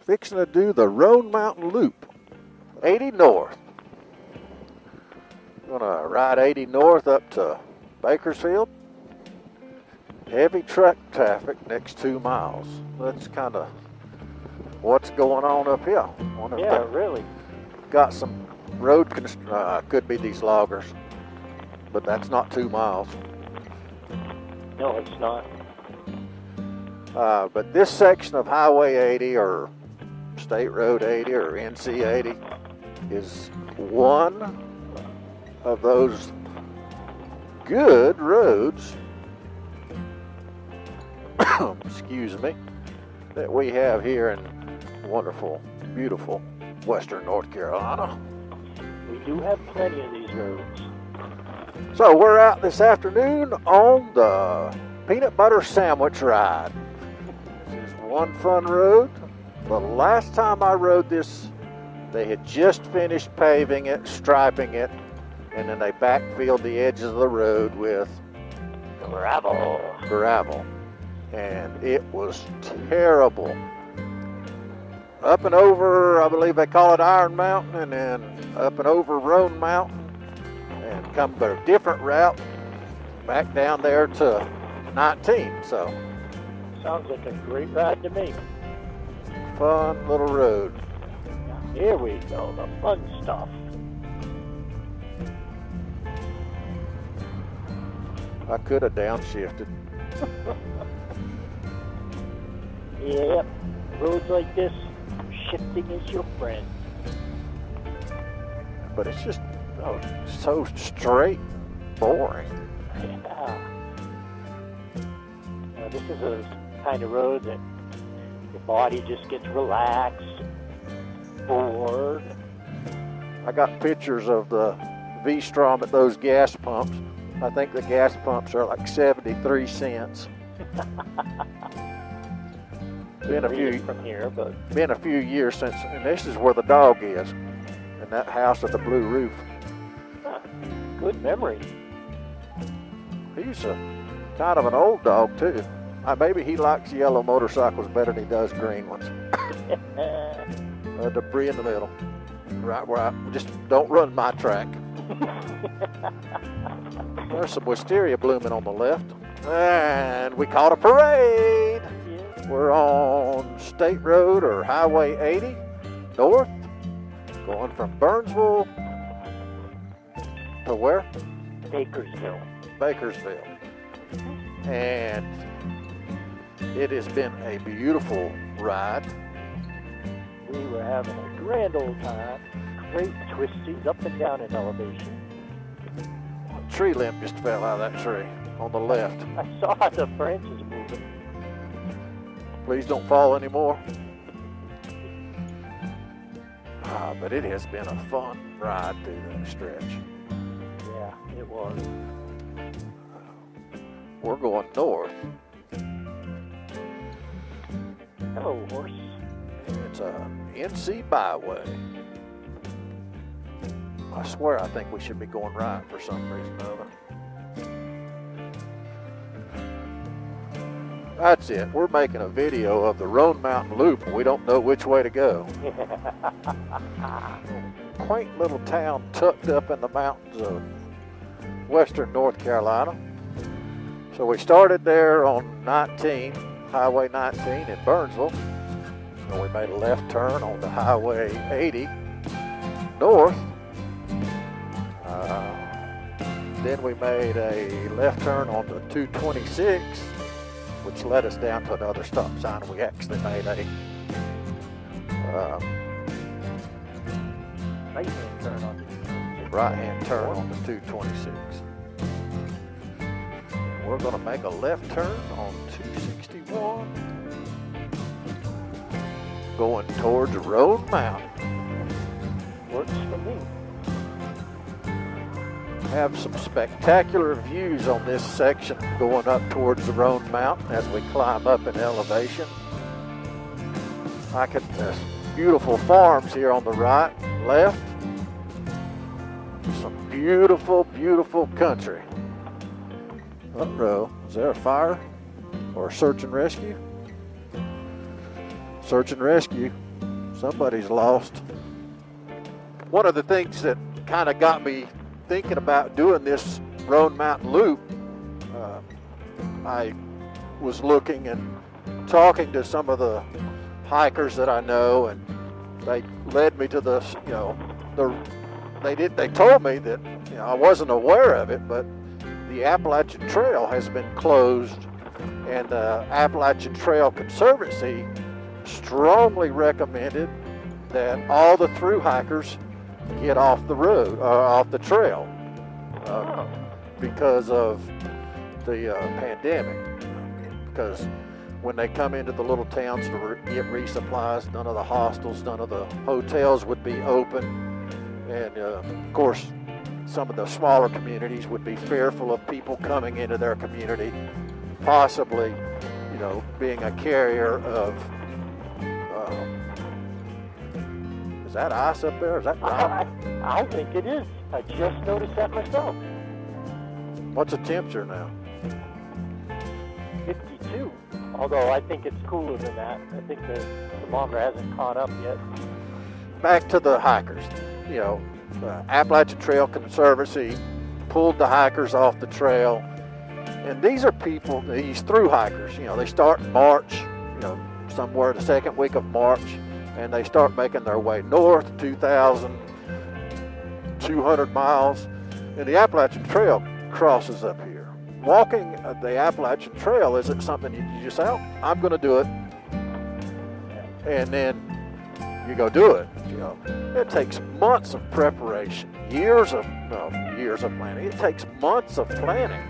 fixing to do the Roan Mountain Loop, 80 north. Gonna ride 80 north up to Bakersfield. Heavy truck traffic next 2 miles. That's kind of what's going on up here. Yeah, really. Got some road could be these loggers, but that's not 2 miles. No, it's not. But this section of Highway 80 or State Road 80 or NC 80 is one of those good roads, excuse me, that we have here in wonderful, beautiful Western North Carolina. We do have plenty of these roads. So we're out this afternoon on the peanut butter sandwich ride. This is one fun road. The last time I rode this, they had just finished paving it, striping it, and then they backfilled the edges of the road with gravel. And it was terrible. Up and over, I believe they call it Iron Mountain, and then up and over Roan Mountain, and come a different route back down there to 19. So sounds like a great ride to me. Fun little road. Here we go, the fun stuff. I could have downshifted. Yep, roads like this, shifting is your friend. But it's just so straight, boring. Yeah. Now, this is a kind of road that your body just gets relaxed, bored. I got pictures of the V-Strom at those gas pumps. I think the gas pumps are like 73 cents. Been a few from here, but been a few years since, and this is where the dog is, in that house with the blue roof. Good memory. He's a kind of an old dog too. Maybe he likes yellow motorcycles better than he does green ones. Debris in the middle, right where I just don't run my track. There's some wisteria blooming on the left, and we caught a parade. We're on State Road or Highway 80 north, going from Burnsville to where? Bakersville. And it has been a beautiful ride. We were having a grand old time. Great twisties up and down in elevation. A tree limb just fell out of that tree on the left. I saw the branches moving. Please don't fall anymore. But it has been a fun ride through that stretch. Yeah, it was. We're going north. Hello, horse. It's a NC byway. I swear I think we should be going right for some reason or other. That's it. We're making a video of the Roan Mountain Loop, and we don't know which way to go. Quaint little town tucked up in the mountains of western North Carolina. So we started there on 19, Highway 19 in Burnsville. And we made a left turn on the Highway 80 north. Then we made a left turn onto 226, which led us down to another stop sign. We actually made a right-hand turn on the 226. We're going to make a left turn on 261, going towards Roan Mountain. Works for me. Have some spectacular views on this section going up towards the Roan Mountain as we climb up in elevation. There's beautiful farms here on the right and left. Some beautiful, beautiful country. Uh-oh, is there a fire or search and rescue? Search and rescue. Somebody's lost. One of the things that kind of got me thinking about doing this Roan Mountain Loop, I was looking and talking to some of the hikers that I know, and they led me to this, they told me that, I wasn't aware of it, but the Appalachian Trail has been closed, and the Appalachian Trail Conservancy strongly recommended that all the through hikers get off the road, off the trail, because of the pandemic. Because when they come into the little towns to get resupplies, none of the hostels, none of the hotels would be open, and of course, some of the smaller communities would be fearful of people coming into their community, possibly, being a carrier of. Is that ice up there? Is that rock? I think it is. I just noticed that myself. What's the temperature now? 52. Although I think it's cooler than that. I think the thermometer hasn't caught up yet. Back to the hikers. Appalachian Trail Conservancy pulled the hikers off the trail. And these are people, these through hikers, they start in March, somewhere the second week of March, and they start making their way north, 2,200 miles, and the Appalachian Trail crosses up here. Walking the Appalachian Trail isn't something you just say, oh, I'm going to do it, and then you go do it. It takes months of preparation, years of planning. It takes months of planning.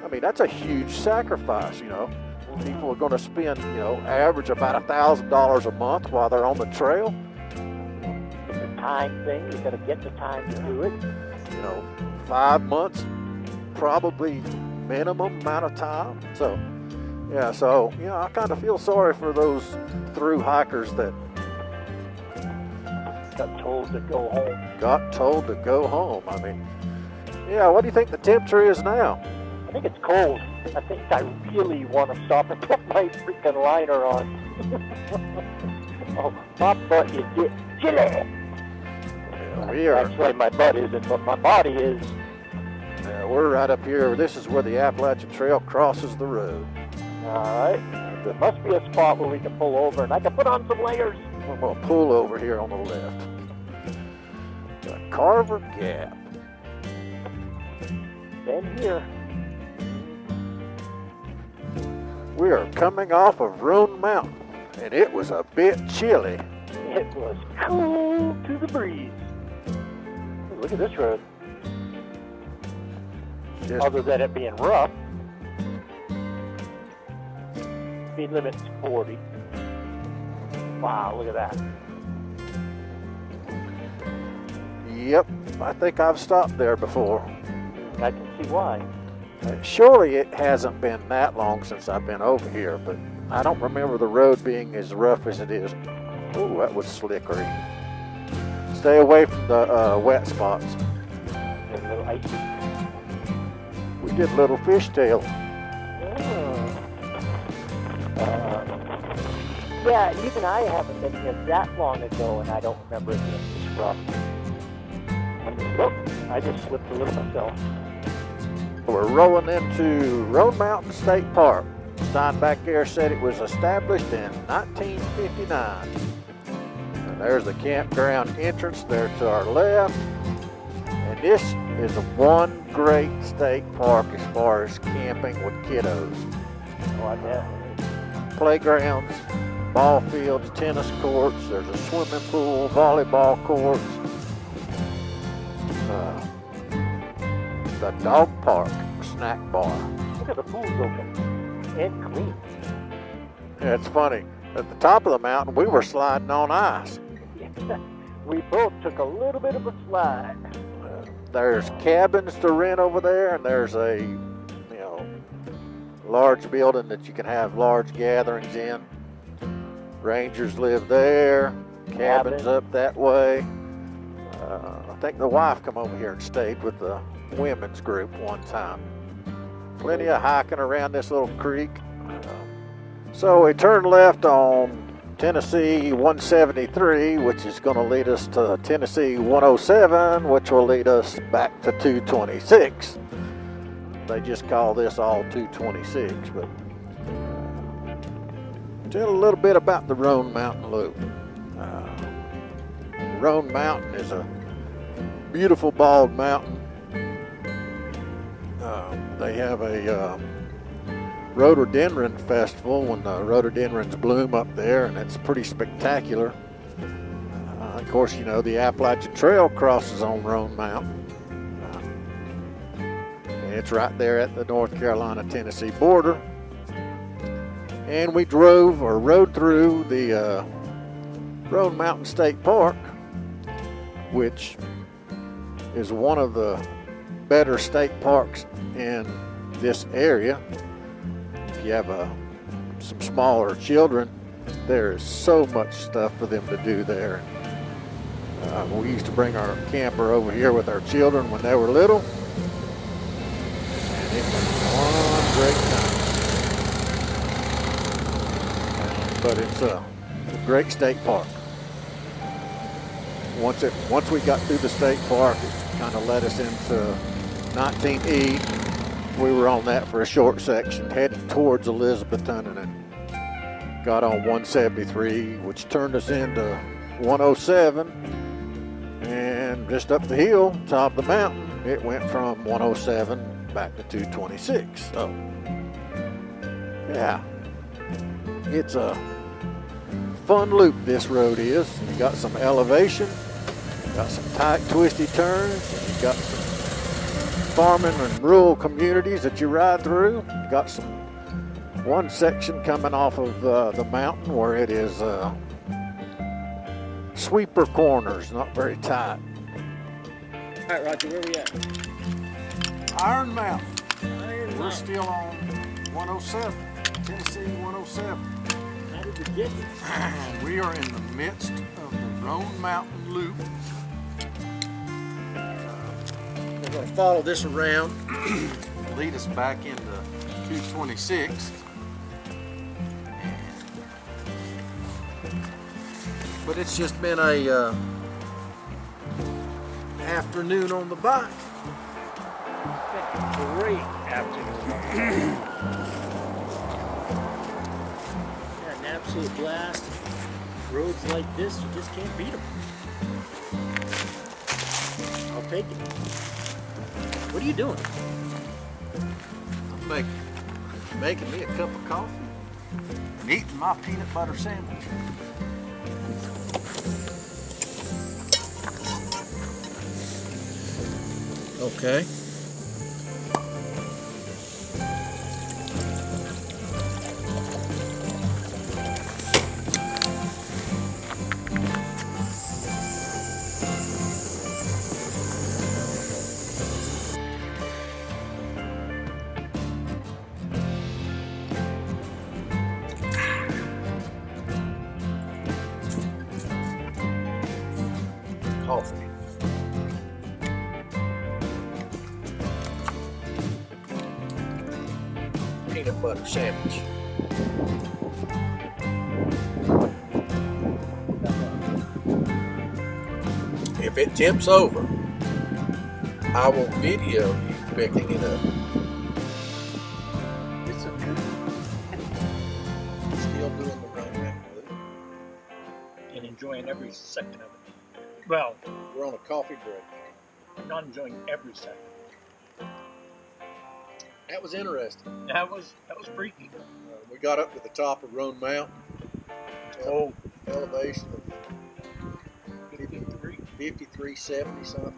I mean, that's a huge sacrifice, People are going to spend, average about $1,000 a month while they're on the trail. It's a time thing. You got to get the time to do it. 5 months, probably minimum amount of time. So I kind of feel sorry for those through hikers that got told to go home. I mean, what do you think the temperature is now? I think it's cold. I think I really want to stop and put my freaking liner on. Oh, my butt is chilly. Actually, my butt isn't, but my body is. We're right up here. This is where the Appalachian Trail crosses the road. All right. There must be a spot where we can pull over, and I can put on some layers. I'm going to pull over here on the left. The Carver Gap. Then here. We are coming off of Roan Mountain, and it was a bit chilly. It was cool to the breeze. Look at this road. Other than it being rough. Speed limit's 40. Wow, look at that. Yep, I think I've stopped there before. I can see why. Surely it hasn't been that long since I've been over here, but I don't remember the road being as rough as it is. Ooh, that was slickery. Stay away from the wet spots. A little icy. We did little fishtail. Yeah, even I haven't been here that long ago, and I don't remember it being this rough. Look, I just slipped a little myself. We're rolling into Roan Mountain State Park. Sign back there said it was established in 1959. And there's the campground entrance there to our left. And this is one great state park as far as camping with kiddos. Oh, I bet. Playgrounds, ball fields, tennis courts, there's a swimming pool, volleyball courts. The dog park, snack bar. Look at the pool's open and clean. Yeah, it's funny. At the top of the mountain, we were sliding on ice. We both took a little bit of a slide. There's cabins to rent over there, and there's a large building that you can have large gatherings in. Rangers live there. Cabins up that way. I think the wife come over here and stayed with the women's group one time. Plenty of hiking around this little creek. So we turned left on Tennessee 173, which is going to lead us to Tennessee 107, which will lead us back to 226. They just call this all 226, but tell a little bit about the Roan Mountain Loop. Roan Mountain is a beautiful bald mountain. They have a rhododendron festival when the rhododendrons bloom up there, and it's pretty spectacular. Of course, you know, the Appalachian Trail crosses on Roan Mountain. It's right there at the North Carolina-Tennessee border. And we rode through the Roan Mountain State Park, which is one of the better state parks in this area. If you have some smaller children, there is so much stuff for them to do there. We used to bring our camper over here with our children when they were little, and it was one great time. But it's a great state park. Once we got through the state park, it kind of led us into 19E. We were on that for a short section, heading towards Elizabethton, and then got on 173, which turned us into 107. And just up the hill, top of the mountain, it went from 107 back to 226. So, yeah, it's a fun loop, this road is. You got some elevation, got some tight, twisty turns, and you got some farming and rural communities that you ride through. You got one section coming off of the mountain where it is sweeper corners, not very tight. All right, Roger, where we at? Iron Mountain. Iron We're Mountain. still on 107, Tennessee 107. How did we get here? And we are in the midst of the Roan Mountain Loop. We're going to follow this around and lead us back into 226. But it's just been a afternoon on the bike. Great afternoon. Yeah, an absolute blast. Roads like this, you just can't beat them. I'll take it. What are you doing? I'm making me a cup of coffee and eating my peanut butter sandwich. Okay. Coffee. Peanut butter sandwich. If it tips over, I will video you picking it up. It's a good Still doing the Roan Mountain Loop. and enjoying every second of it. Well, We're on a coffee break. I'm not enjoying every second. That was interesting. That was freaky. We got up to the top of Roan Mountain. Oh, Elevation of 53. 5370 something.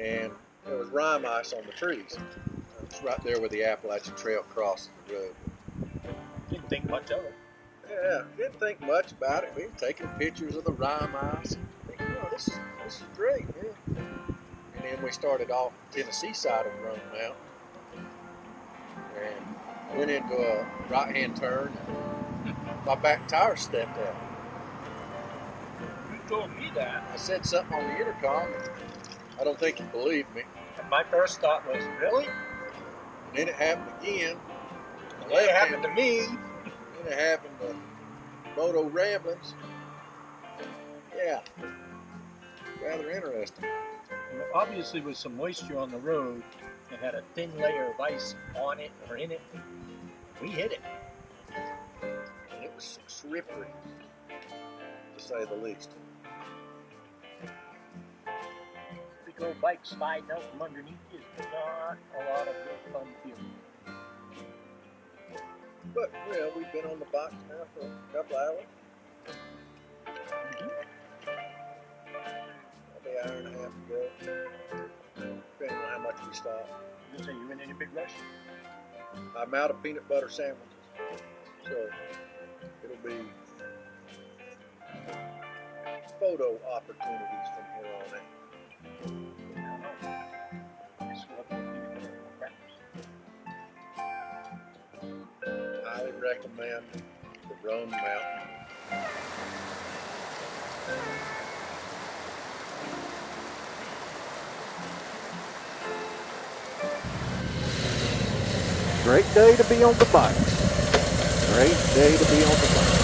And there was rime ice on the trees. It's right there where the Appalachian Trail crosses the road. Didn't think much of it. Yeah, didn't think much about it. We were taking pictures of the rime ice. Thinking, oh, this is great, yeah. And then we started off the Tennessee side of Roan Mountain and went into a right-hand turn. And my back tire stepped out. You told me that. I said something on the intercom. I don't think you believed me. And my first thought was, really? And then it happened again. It happened to me. Then it happened to photo ramblings. Yeah, rather interesting. Obviously, with some moisture on the road, it had a thin layer of ice on it or in it. We hit it. And it was slippery, to say the least. Big old bike sliding out from underneath you is not a lot of good fun feeling. But, we've been on the box now for a couple hours. Maybe an hour and a half ago. Depending on how much we stop. You say you're in any big rush? I'm out of peanut butter sandwiches. So, it'll be photo opportunities from here on out. Highly recommend the Roan Mountain. Great day to be on the bikes. Great day to be on the bikes.